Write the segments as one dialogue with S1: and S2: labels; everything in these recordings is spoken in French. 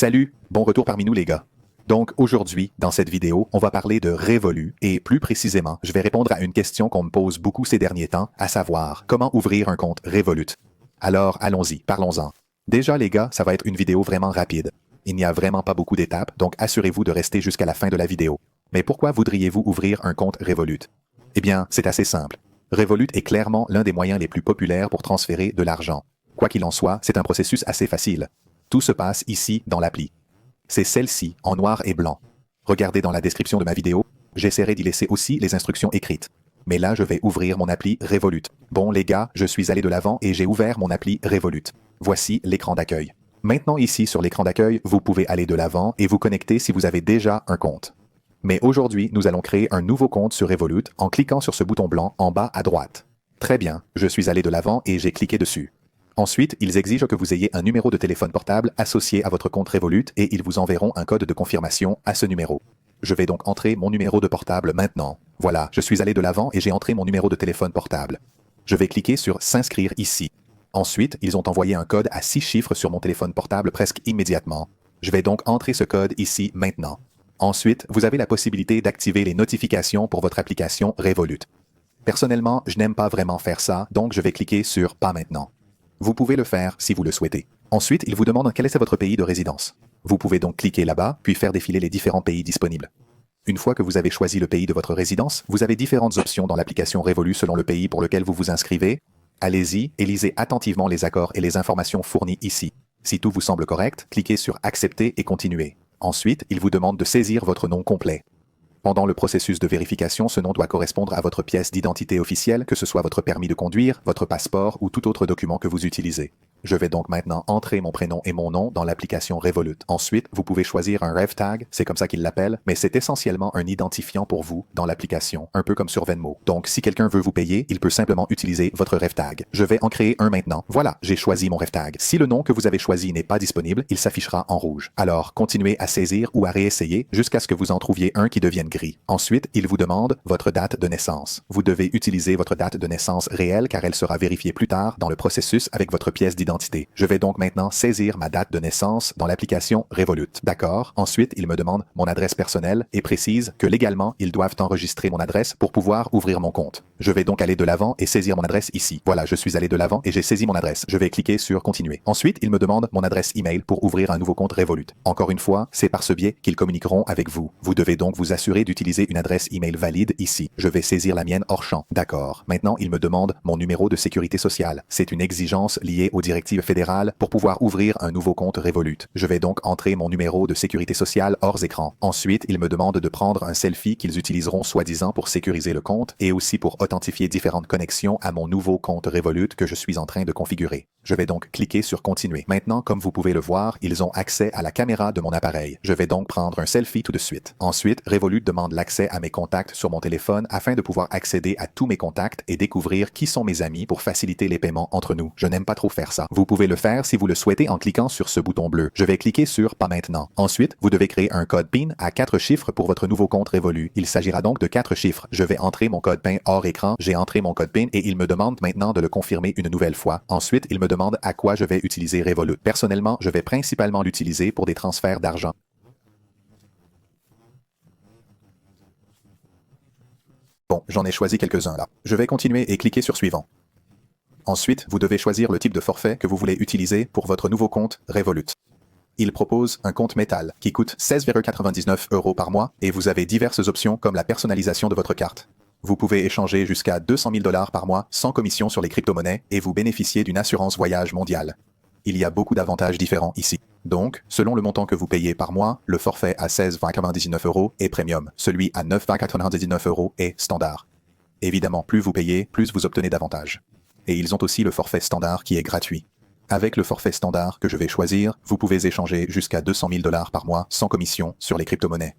S1: Salut, bon retour parmi nous les gars. Donc aujourd'hui, dans cette vidéo, on va parler de Revolut et plus précisément, je vais répondre à une question qu'on me pose beaucoup ces derniers temps, à savoir comment ouvrir un compte Revolut. Alors allons-y, parlons-en. Déjà les gars, ça va être une vidéo vraiment rapide. Il n'y a vraiment pas beaucoup d'étapes, donc assurez-vous de rester jusqu'à la fin de la vidéo. Mais pourquoi voudriez-vous ouvrir un compte Revolut? Eh bien, c'est assez simple. Revolut est clairement l'un des moyens les plus populaires pour transférer de l'argent. Quoi qu'il en soit, c'est un processus assez facile. Tout se passe ici dans l'appli. C'est celle-ci, en noir et blanc. Regardez dans la description de ma vidéo, j'essaierai d'y laisser aussi les instructions écrites. Mais là, je vais ouvrir mon appli Revolut. Bon les gars, je suis allé de l'avant et j'ai ouvert mon appli Revolut. Voici l'écran d'accueil. Maintenant ici sur l'écran d'accueil, vous pouvez aller de l'avant et vous connecter si vous avez déjà un compte. Mais aujourd'hui, nous allons créer un nouveau compte sur Revolut en cliquant sur ce bouton blanc en bas à droite. Très bien, je suis allé de l'avant et j'ai cliqué dessus. Ensuite, ils exigent que vous ayez un numéro de téléphone portable associé à votre compte Revolut et ils vous enverront un code de confirmation à ce numéro. Je vais donc entrer mon numéro de portable maintenant. Voilà, je suis allé de l'avant et j'ai entré mon numéro de téléphone portable. Je vais cliquer sur S'inscrire ici. Ensuite, ils ont envoyé un code à 6 chiffres sur mon téléphone portable presque immédiatement. Je vais donc entrer ce code ici maintenant. Ensuite, vous avez la possibilité d'activer les notifications pour votre application Revolut. Personnellement, je n'aime pas vraiment faire ça, donc je vais cliquer sur Pas maintenant. Vous pouvez le faire si vous le souhaitez. Ensuite, il vous demande quel est votre pays de résidence. Vous pouvez donc cliquer là-bas, puis faire défiler les différents pays disponibles. Une fois que vous avez choisi le pays de votre résidence, vous avez différentes options dans l'application Revolut selon le pays pour lequel vous vous inscrivez. Allez-y et lisez attentivement les accords et les informations fournies ici. Si tout vous semble correct, cliquez sur Accepter et continuer. Ensuite, il vous demande de saisir votre nom complet. Pendant le processus de vérification, ce nom doit correspondre à votre pièce d'identité officielle, que ce soit votre permis de conduire, votre passeport ou tout autre document que vous utilisez. Je vais donc maintenant entrer mon prénom et mon nom dans l'application Revolut. Ensuite, vous pouvez choisir un RevTag, c'est comme ça qu'ils l'appellent, mais c'est essentiellement un identifiant pour vous dans l'application, un peu comme sur Venmo. Donc, si quelqu'un veut vous payer, il peut simplement utiliser votre RevTag. Je vais en créer un maintenant. Voilà, j'ai choisi mon RevTag. Si le nom que vous avez choisi n'est pas disponible, il s'affichera en rouge. Alors, continuez à saisir ou à réessayer jusqu'à ce que vous en trouviez un qui devienne gris. Ensuite, il vous demande votre date de naissance. Vous devez utiliser votre date de naissance réelle car elle sera vérifiée plus tard dans le processus avec votre pièce d'identité. Je vais donc maintenant saisir ma date de naissance dans l'application Revolut. D'accord. Ensuite, il me demande mon adresse personnelle et précise que légalement, ils doivent enregistrer mon adresse pour pouvoir ouvrir mon compte. Je vais donc aller de l'avant et saisir mon adresse ici. Voilà, je suis allé de l'avant et j'ai saisi mon adresse. Je vais cliquer sur Continuer. Ensuite, il me demande mon adresse email pour ouvrir un nouveau compte Revolut. Encore une fois, c'est par ce biais qu'ils communiqueront avec vous. Vous devez donc vous assurer d'utiliser une adresse email valide ici. Je vais saisir la mienne hors champ. D'accord. Maintenant, il me demande mon numéro de sécurité sociale. C'est une exigence liée aux directives fédérales pour pouvoir ouvrir un nouveau compte Revolut. Je vais donc entrer mon numéro de sécurité sociale hors écran. Ensuite, il me demande de prendre un selfie qu'ils utiliseront soi-disant pour sécuriser le compte et aussi pour authentifier différentes connexions à mon nouveau compte Revolut que je suis en train de configurer. Je vais donc cliquer sur Continuer. Maintenant, comme vous pouvez le voir, ils ont accès à la caméra de mon appareil. Je vais donc prendre un selfie tout de suite. Ensuite, Revolut demande l'accès à mes contacts sur mon téléphone afin de pouvoir accéder à tous mes contacts et découvrir qui sont mes amis pour faciliter les paiements entre nous. Je n'aime pas trop faire ça. Vous pouvez le faire si vous le souhaitez en cliquant sur ce bouton bleu. Je vais cliquer sur Pas maintenant. Ensuite, vous devez créer un code PIN à 4 chiffres pour votre nouveau compte Revolut. Il s'agira donc de 4 chiffres. Je vais entrer mon code PIN hors écran. J'ai entré mon code PIN et il me demande maintenant de le confirmer une nouvelle fois. Ensuite, il me demande à quoi je vais utiliser Revolut. Personnellement, je vais principalement l'utiliser pour des transferts d'argent. Bon, j'en ai choisi quelques-uns là. Je vais continuer et cliquer sur Suivant. Ensuite, vous devez choisir le type de forfait que vous voulez utiliser pour votre nouveau compte Revolut. Il propose un compte métal qui coûte 16,99 € par mois et vous avez diverses options comme la personnalisation de votre carte. Vous pouvez échanger jusqu'à 200 000 $ par mois sans commission sur les crypto-monnaies et vous bénéficiez d'une assurance voyage mondiale. Il y a beaucoup d'avantages différents ici. Donc, selon le montant que vous payez par mois, le forfait à 16,99 € est premium, celui à 9,99 € est standard. Évidemment, plus vous payez, plus vous obtenez d'avantages. Et ils ont aussi le forfait standard qui est gratuit. Avec le forfait standard que je vais choisir, vous pouvez échanger jusqu'à 200 000 $ par mois sans commission sur les crypto-monnaies.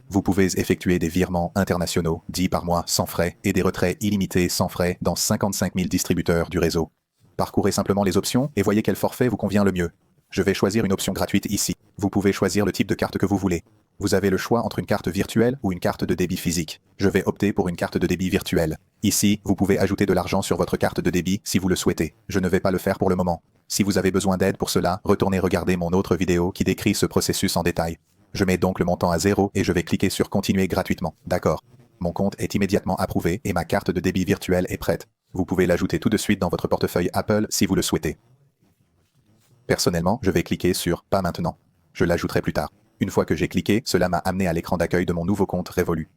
S1: Vous pouvez effectuer des virements internationaux 10 par mois sans frais et des retraits illimités sans frais dans 55 000 distributeurs du réseau. Parcourez simplement les options et voyez quel forfait vous convient le mieux. Je vais choisir une option gratuite ici. Vous pouvez choisir le type de carte que vous voulez. Vous avez le choix entre une carte virtuelle ou une carte de débit physique. Je vais opter pour une carte de débit virtuelle. Ici, vous pouvez ajouter de l'argent sur votre carte de débit si vous le souhaitez. Je ne vais pas le faire pour le moment. Si vous avez besoin d'aide pour cela, retournez regarder mon autre vidéo qui décrit ce processus en détail. Je mets donc le montant à 0 et je vais cliquer sur Continuer gratuitement. D'accord. Mon compte est immédiatement approuvé et ma carte de débit virtuelle est prête. Vous pouvez l'ajouter tout de suite dans votre portefeuille Apple si vous le souhaitez. Personnellement, je vais cliquer sur Pas maintenant. Je l'ajouterai plus tard. Une fois que j'ai cliqué, cela m'a amené à l'écran d'accueil de mon nouveau compte Revolut.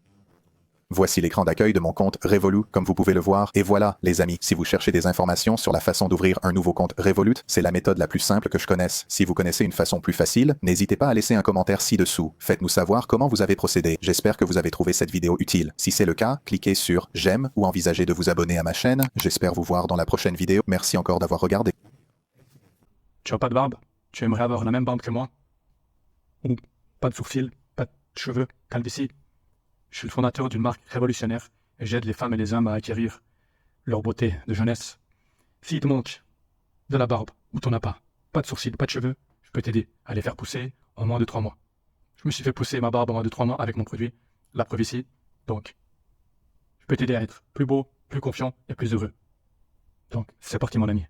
S1: Voici l'écran d'accueil de mon compte Revolut, comme vous pouvez le voir. Et voilà, les amis, si vous cherchez des informations sur la façon d'ouvrir un nouveau compte Revolut, c'est la méthode la plus simple que je connaisse. Si vous connaissez une façon plus facile, n'hésitez pas à laisser un commentaire ci-dessous. Faites-nous savoir comment vous avez procédé. J'espère que vous avez trouvé cette vidéo utile. Si c'est le cas, cliquez sur J'aime ou envisagez de vous abonner à ma chaîne. J'espère vous voir dans la prochaine vidéo. Merci encore d'avoir regardé.
S2: Tu as pas de barbe? Tu aimerais avoir la même barbe que moi? Ou pas de sourcils, pas de cheveux, calvitie? Je suis le fondateur d'une marque révolutionnaire et j'aide les femmes et les hommes à acquérir leur beauté de jeunesse. S'il te manque de la barbe ou t'en as pas de sourcils, pas de cheveux, je peux t'aider à les faire pousser en moins de 3 mois. Je me suis fait pousser ma barbe en moins de 3 mois avec mon produit, la preuve ici. Donc, je peux t'aider à être plus beau, plus confiant et plus heureux. Donc, c'est parti mon ami.